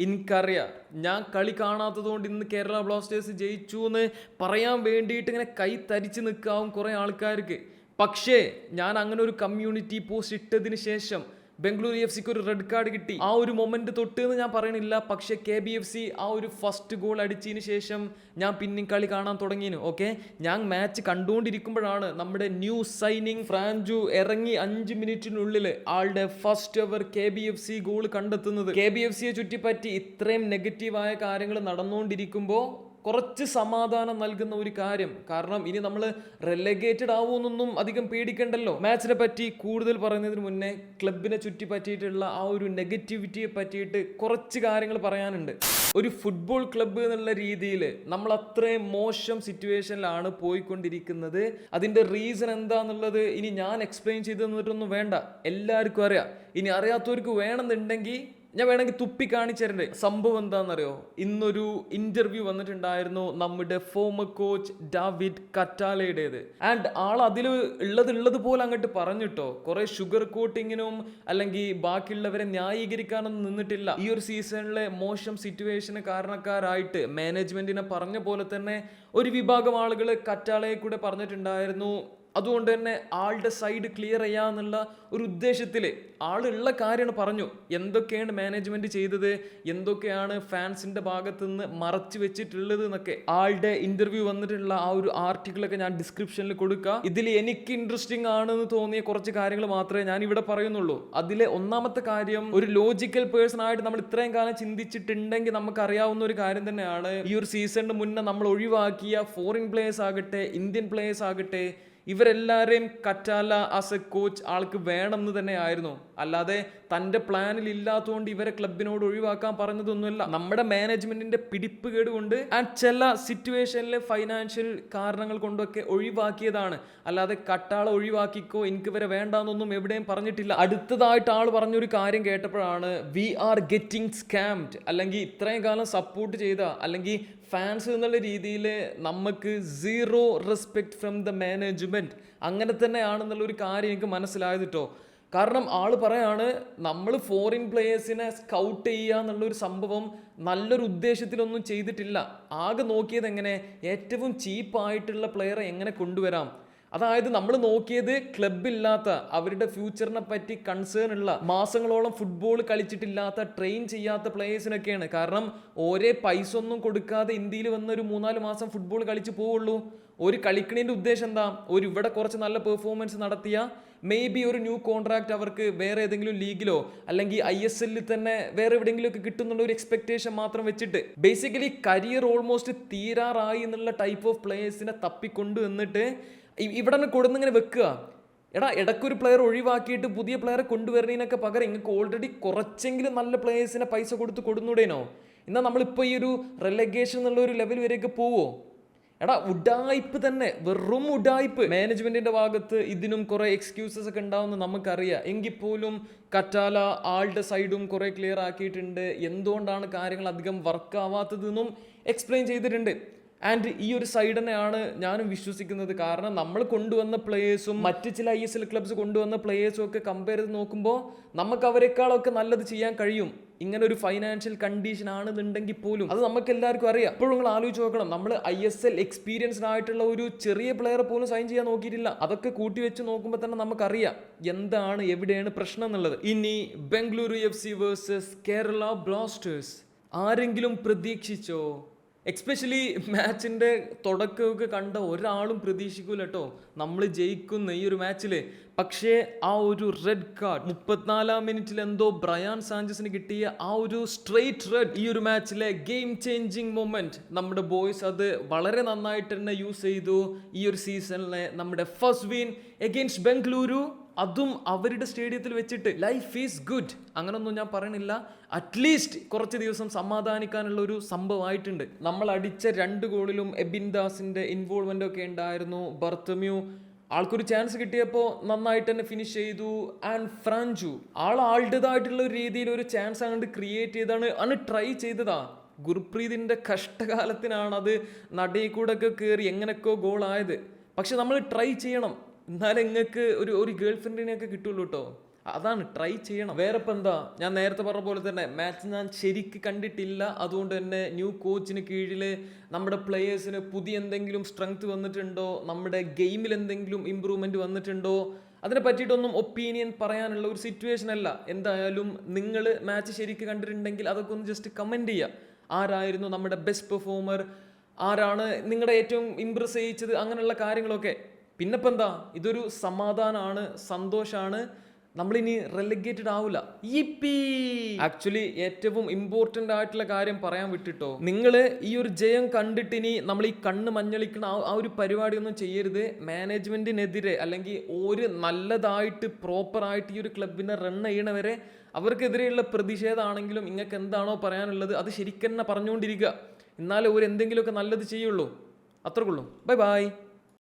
എനിക്കറിയാം ഞാൻ കളി കാണാത്തത് കൊണ്ട് ഇന്ന് കേരള ബ്ലാസ്റ്റേഴ്സ് ജയിച്ചു എന്ന് പറയാൻ വേണ്ടിയിട്ട് ഇങ്ങനെ കൈ തരിച്ച് നിൽക്കാവും കുറേ ആൾക്കാർക്ക്. പക്ഷേ ഞാൻ അങ്ങനെ ഒരു കമ്മ്യൂണിറ്റി പോസ്റ്റ് ഇട്ടതിന് ശേഷം ബംഗളൂരു എഫ് സിക്ക് ഒരു റെഡ് കാർഡ് കിട്ടി. ആ ഒരു മൊമെന്റ് തൊട്ട് എന്ന് ഞാൻ പറയണില്ല, പക്ഷേ KBFC ആ ഒരു ഫസ്റ്റ് ഗോൾ അടിച്ചതിന് ശേഷം ഞാൻ പിന്നെയും കളി കാണാൻ തുടങ്ങിയിരുന്നു. ഓക്കെ, ഞാൻ മാച്ച് കണ്ടുകൊണ്ടിരിക്കുമ്പോഴാണ് നമ്മുടെ ന്യൂ സൈനിങ് ഫ്രാഞ്ചു ഇറങ്ങി 5 മിനിറ്റിനുള്ളിൽ ആളുടെ ഫസ്റ്റ് എവർ KBFC ഗോൾ കണ്ടെത്തുന്നത്. KBFCയെ ചുറ്റിപ്പറ്റി ഇത്രയും നെഗറ്റീവായ കാര്യങ്ങൾ നടന്നുകൊണ്ടിരിക്കുമ്പോൾ കുറച്ച് സമാധാനം നൽകുന്ന ഒരു കാര്യം, കാരണം ഇനി നമ്മൾ റെലഗേറ്റഡ് ആവുമെന്നൊന്നും അധികം പേടിക്കണ്ടല്ലോ. മാച്ചിനെ പറ്റി കൂടുതൽ പറയുന്നതിന് മുന്നേ ക്ലബിനെ ചുറ്റി പറ്റിയിട്ടുള്ള ആ ഒരു നെഗറ്റിവിറ്റിയെ പറ്റിയിട്ട് കുറച്ച് കാര്യങ്ങൾ പറയാനുണ്ട്. ഒരു ഫുട്ബോൾ ക്ലബ്ബ് എന്നുള്ള രീതിയിൽ നമ്മൾ അത്രയും മോശം സിറ്റുവേഷനിലാണ് പോയിക്കൊണ്ടിരിക്കുന്നത്. അതിൻ്റെ റീസൺ എന്താണെന്നുള്ളത് ഇനി ഞാൻ എക്സ്പ്ലെയിൻ ചെയ്ത് തന്നിട്ടൊന്നും വേണ്ട, എല്ലാവർക്കും അറിയാം. ഇനി അറിയാത്തവർക്ക് വേണമെന്നുണ്ടെങ്കിൽ ഞാൻ വേണമെങ്കിൽ തുപ്പി കാണിച്ചു തരണ്ടേ. സംഭവം എന്താണെന്നറിയോ, ഇന്നൊരു ഇന്റർവ്യൂ വന്നിട്ടുണ്ടായിരുന്നു നമ്മുടെ ഫോമർ കോച്ച് ഡാവിഡ് കറ്റാലയുടേത്. ആൻഡ് ആൾ അതിൽ ഉള്ളത് പോലെ അങ്ങോട്ട് പറഞ്ഞിട്ടോ, കുറെ ഷുഗർ കോട്ടിങ്ങിനും അല്ലെങ്കിൽ ബാക്കിയുള്ളവരെ ന്യായീകരിക്കാനൊന്നും നിന്നിട്ടില്ല. ഈ ഒരു സീസണിലെ മോശം സിറ്റുവേഷന് കാരണക്കാരായിട്ട് മാനേജ്മെന്റിനെ പറഞ്ഞ പോലെ തന്നെ ഒരു വിഭാഗം ആളുകൾ കറ്റാലയെ കൂടെ പറഞ്ഞിട്ടുണ്ടായിരുന്നു. അതുകൊണ്ട് തന്നെ ആളുടെ സൈഡ് ക്ലിയർ ചെയ്യാന്നുള്ള ഒരു ഉദ്ദേശത്തിൽ ആളുള്ള കാര്യമാണ് പറഞ്ഞു. എന്തൊക്കെയാണ് മാനേജ്മെന്റ് ചെയ്തത്, എന്തൊക്കെയാണ് ഫാൻസിന്റെ ഭാഗത്തു നിന്ന് മറച്ചു വെച്ചിട്ടുള്ളത് എന്നൊക്കെ ആളുടെ ഇന്റർവ്യൂ വന്നിട്ടുള്ള ആ ഒരു ആർട്ടിക്കിളൊക്കെ ഞാൻ ഡിസ്ക്രിപ്ഷനിൽ കൊടുക്കുക. ഇതിൽ എനിക്ക് ഇൻട്രസ്റ്റിംഗ് ആണെന്ന് തോന്നിയ കുറച്ച് കാര്യങ്ങൾ മാത്രമേ ഞാൻ ഇവിടെ പറയുന്നുള്ളൂ. അതിലെ ഒന്നാമത്തെ കാര്യം, ഒരു ലോജിക്കൽ പേഴ്സൺ ആയിട്ട് നമ്മൾ ഇത്രയും കാലം ചിന്തിച്ചിട്ടുണ്ടെങ്കിൽ നമുക്ക് അറിയാവുന്ന ഒരു കാര്യം തന്നെയാണ്, ഈ ഒരു സീസണിന് മുന്നേ നമ്മൾ ഒഴിവാക്കിയ ഫോറിൻ പ്ലേയേഴ്സ് ആകട്ടെ ഇന്ത്യൻ പ്ലേയേഴ്സ് ആകട്ടെ ഇവരെല്ലാവരെയും കറ്റാല ആസ് എ കോച്ച് ആൾക്ക് വേണമെന്ന് തന്നെ ആയിരുന്നു. അല്ലാതെ തൻ്റെ പ്ലാനിൽ ഇല്ലാത്തതുകൊണ്ട് ഇവരെ ക്ലബിനോട് ഒഴിവാക്കാൻ പറഞ്ഞതൊന്നുമല്ല. നമ്മുടെ മാനേജ്മെന്റിന്റെ പിടിപ്പ് കേടുകൊണ്ട് ആൻഡ് ചില സിറ്റുവേഷനിലെ ഫൈനാൻഷ്യൽ കാരണങ്ങൾ കൊണ്ടൊക്കെ ഒഴിവാക്കിയതാണ്. അല്ലാതെ കട്ടാള ഒഴിവാക്കിക്കോ എനിക്ക് ഇവരെ വേണ്ടാന്നൊന്നും എവിടെയും പറഞ്ഞിട്ടില്ല. അടുത്തതായിട്ട് ആൾ പറഞ്ഞൊരു കാര്യം കേട്ടപ്പോഴാണ് വി ആർ ഗെറ്റിംഗ് സ്കാംഡ്, അല്ലെങ്കിൽ ഇത്രയും കാലം സപ്പോർട്ട് ചെയ്ത അല്ലെങ്കിൽ ഫാൻസ് എന്നുള്ള രീതിയിൽ നമുക്ക് zero respect from the management, അങ്ങനെ തന്നെയാണെന്നുള്ളൊരു കാര്യം എനിക്ക് മനസ്സിലായത് കേട്ടോ. കാരണം ആൾ പറയാണ്, നമ്മൾ ഫോറിൻ പ്ലേയേഴ്സിനെ സ്കൗട്ട് ചെയ്യുക എന്നുള്ളൊരു സംഭവം നല്ലൊരു ഉദ്ദേശത്തിലൊന്നും ചെയ്തിട്ടില്ല. ആകെ നോക്കിയത് എങ്ങനെ ഏറ്റവും ചീപ്പായിട്ടുള്ള പ്ലെയറെ എങ്ങനെ കൊണ്ടുവരാം. അതായത് നമ്മൾ നോക്കിയത് ക്ലബില്ലാത്ത, അവരുടെ ഫ്യൂച്ചറിനെ പറ്റി കൺസേൺ ഉള്ള, മാസങ്ങളോളം ഫുട്ബോൾ കളിച്ചിട്ടില്ലാത്ത, ട്രെയിൻ ചെയ്യാത്ത പ്ലേയേഴ്സിനൊക്കെയാണ്. കാരണം ഒരേ പൈസ ഒന്നും കൊടുക്കാതെ ഇന്ത്യയിൽ വന്ന ഒരു 3-4 മാസം ഫുട്ബോൾ കളിച്ച് പോവുള്ളൂ. ഒരു കളിക്കണേൻ്റെ ഉദ്ദേശം എന്താ, ഒരു ഇവിടെ കുറച്ച് നല്ല പെർഫോമൻസ് നടത്തിയ മേ ബി ഒരു ന്യൂ കോൺട്രാക്ട് അവർക്ക് വേറെ ഏതെങ്കിലും ലീഗിലോ അല്ലെങ്കിൽ ISL തന്നെ വേറെ എവിടെയെങ്കിലും ഒക്കെ കിട്ടുന്നുള്ള ഒരു എക്സ്പെക്ടേഷൻ മാത്രം വെച്ചിട്ട് ബേസിക്കലി കരിയർ ഓൾമോസ്റ്റ് തീരാറായി എന്നുള്ള ടൈപ്പ് ഓഫ് പ്ലേയേഴ്സിനെ തപ്പിക്കൊണ്ടു വന്നിട്ട് ഇവിടെ തന്നെ കൊടുന്നിങ്ങനെ വെക്കുക. എടാ, ഇടയ്ക്കൊരു പ്ലെയർ ഒഴിവാക്കിയിട്ട് പുതിയ പ്ലെയറെ കൊണ്ടുവരുന്നതിനൊക്കെ പകരം നിങ്ങൾക്ക് ഓൾറെഡി കുറച്ചെങ്കിലും നല്ല പ്ലേയേഴ്സിനെ പൈസ കൊടുത്ത് കൊടുന്നൂടേനോ? എന്നാൽ നമ്മളിപ്പോൾ ഈ ഒരു റെലഗേഷൻ എന്നുള്ള ഒരു ലെവൽ വരെയൊക്കെ പോവോ? എടാ, ഉഡായിപ്പ് തന്നെ, വെറും ഉഡായിപ്പ്. മാനേജ്മെന്റിന്റെ ഭാഗത്ത് ഇതിനും കുറെ എക്സ്ക്യൂസസ് ഒക്കെ ഉണ്ടാവുമെന്ന് നമുക്കറിയാം. എങ്കിൽ പോലും കറ്റാല ആളുടെ സൈഡും കുറെ ക്ലിയർ ആക്കിയിട്ടുണ്ട്. എന്തുകൊണ്ടാണ് കാര്യങ്ങൾ അധികം വർക്ക് ആവാത്തതെന്നും എക്സ്പ്ലെയിൻ ചെയ്തിട്ടുണ്ട്. ആൻഡ് ഈ ഒരു സൈഡ് തന്നെയാണ് ഞാനും വിശ്വസിക്കുന്നത്. കാരണം നമ്മൾ കൊണ്ടുവന്ന പ്ലേയേഴ്സും മറ്റ് ചില ISL ക്ലബ്സ് കൊണ്ടുവന്ന പ്ലേയേഴ്സും ഒക്കെ കമ്പയർ ചെയ്ത് നോക്കുമ്പോൾ നമുക്ക് അവരെക്കാളൊക്കെ നല്ലത് ചെയ്യാൻ കഴിയും. ഇങ്ങനെ ഒരു ഫൈനാൻഷ്യൽ കണ്ടീഷൻ ആണെന്നുണ്ടെങ്കിൽ പോലും അത് നമുക്ക് എല്ലാവർക്കും അറിയാം. ഇപ്പോഴും നിങ്ങൾ ആലോചിച്ച് നോക്കണം, നമ്മൾ ISL എക്സ്പീരിയൻസ്ഡ് ആയിട്ടുള്ള ഒരു ചെറിയ പ്ലെയർ പോലും സൈൻ ചെയ്യാൻ നോക്കിയിട്ടില്ല. അതൊക്കെ കൂട്ടി വെച്ച് നോക്കുമ്പോൾ തന്നെ നമുക്കറിയാം എന്താണ് എവിടെയാണ് പ്രശ്നം എന്നുള്ളത്. ഇനി Bengaluru FC versus Kerala Blasters ആരെങ്കിലും പ്രതീക്ഷിച്ചോ? എക്സ്പെഷ്യലി മാച്ചിൻ്റെ തുടക്കമൊക്കെ കണ്ട ഒരാളും പ്രതീക്ഷിക്കൂല കേട്ടോ നമ്മൾ ജയിക്കുന്ന ഈ ഒരു മാച്ചിൽ. പക്ഷേ ആ ഒരു റെഡ് കാർഡ് 34-ാം മിനിറ്റിൽ എന്തോ ബ്രയാൻ സാഞ്ചസിന് കിട്ടിയ ആ ഒരു സ്ട്രെയിറ്റ് റെഡ്, ഈ ഒരു മാച്ചിലെ ഗെയിം ചേഞ്ചിങ് മൊമെന്റ് നമ്മുടെ ബോയ്സ് അത് വളരെ നന്നായിട്ട് തന്നെ യൂസ് ചെയ്തു. ഈ ഒരു സീസണിലെ നമ്മുടെ ഫസ്റ്റ് വിൻ എഗെയിൻസ്റ്റ് ബംഗളൂരു, അതും അവരുടെ സ്റ്റേഡിയത്തിൽ വെച്ചിട്ട്. ലൈഫ് ഈസ് ഗുഡ്, അങ്ങനൊന്നും ഞാൻ പറയണില്ല. അറ്റ്ലീസ്റ്റ് കുറച്ച് ദിവസം സമാധാനിക്കാനുള്ള ഒരു സംഭവമായിട്ടുണ്ട്. നമ്മൾ അടിച്ച 2 ഗോളിലും എബിൻ ദാസിന്റെ ഇൻവോൾവ്മെന്റ് ഒക്കെ ഉണ്ടായിരുന്നു. ബർത്തമ്യൂ ആൾക്കൊരു ചാൻസ് കിട്ടിയപ്പോൾ നന്നായിട്ട് തന്നെ ഫിനിഷ് ചെയ്തു. ആൻഡ് ഫ്രാഞ്ചു ആളുടേതായിട്ടുള്ള ഒരു രീതിയിൽ ഒരു ചാൻസ് അങ്ങോട്ട് ക്രിയേറ്റ് ചെയ്താണ് ട്രൈ ചെയ്തതാ. ഗുർപ്രീതിന്റെ കഷ്ടകാലത്തിനാണ് അത് നടയിൽ കൂടെ ഒക്കെ കയറി എങ്ങനെയൊക്കെ ഗോളായത്. പക്ഷെ നമ്മൾ ട്രൈ ചെയ്യണം, എന്നാലേ നിങ്ങൾക്ക് ഒരു ഗേൾ ഫ്രണ്ടിനെയൊക്കെ കിട്ടുള്ളൂ കേട്ടോ. അതാണ് ട്രൈ ചെയ്യണം. വേറെ ഇപ്പം എന്താ, ഞാൻ നേരത്തെ പറഞ്ഞ പോലെ തന്നെ മാച്ച് ഞാൻ ശരിക്ക് കണ്ടിട്ടില്ല. അതുകൊണ്ട് തന്നെ ന്യൂ കോച്ചിന് കീഴിൽ നമ്മുടെ പ്ലെയേഴ്സിന് പുതിയ എന്തെങ്കിലും സ്ട്രെങ്ത് വന്നിട്ടുണ്ടോ, നമ്മുടെ ഗെയിമിൽ എന്തെങ്കിലും ഇമ്പ്രൂവ്മെൻറ്റ് വന്നിട്ടുണ്ടോ, അതിനെ പറ്റിയിട്ടൊന്നും ഒപ്പീനിയൻ പറയാനുള്ള ഒരു സിറ്റുവേഷൻ അല്ല. എന്തായാലും നിങ്ങൾ മാച്ച് ശരിക്ക് കണ്ടിട്ടുണ്ടെങ്കിൽ അതൊക്കെ ഒന്ന് ജസ്റ്റ് കമൻറ്റ് ചെയ്യുക. ആരായിരുന്നു നമ്മുടെ ബെസ്റ്റ് പെർഫോമർ, ആരാണ് നിങ്ങളുടെ ഏറ്റവും ഇമ്പ്രസ് ചെയ്യിച്ചത്, അങ്ങനെയുള്ള കാര്യങ്ങളൊക്കെ. പിന്നെ ഇപ്പം എന്താ, ഇതൊരു സമാധാനമാണ്, സന്തോഷമാണ്, നമ്മളിനി റെലഗേറ്റഡ് ആവില്ല. ആക്ച്വലി ഏറ്റവും ഇമ്പോർട്ടൻ്റ് ആയിട്ടുള്ള കാര്യം പറയാൻ വിട്ടിട്ടോ, നിങ്ങൾ ഈ ഒരു ജയം കണ്ടിട്ട് ഇനി നമ്മൾ ഈ കണ്ണ് മഞ്ഞളിക്കണ ആ ഒരു പരിപാടി ഒന്നും ചെയ്യരുത്. മാനേജ്മെന്റിനെതിരെ അല്ലെങ്കിൽ ഒരു നല്ലതായിട്ട് പ്രോപ്പറായിട്ട് ഈ ഒരു ക്ലബിനെ റൺ ചെയ്യണവരെ അവർക്കെതിരെയുള്ള പ്രതിഷേധമാണെങ്കിലും നിങ്ങൾക്ക് എന്താണോ പറയാനുള്ളത് അത് ശരിക്കും തന്നെ പറഞ്ഞുകൊണ്ടിരിക്കുക. എന്നാലേ ഒരു എന്തെങ്കിലുമൊക്കെ നല്ലത് ചെയ്യുള്ളൂ. അത്രക്കുള്ളൂ. Bye by.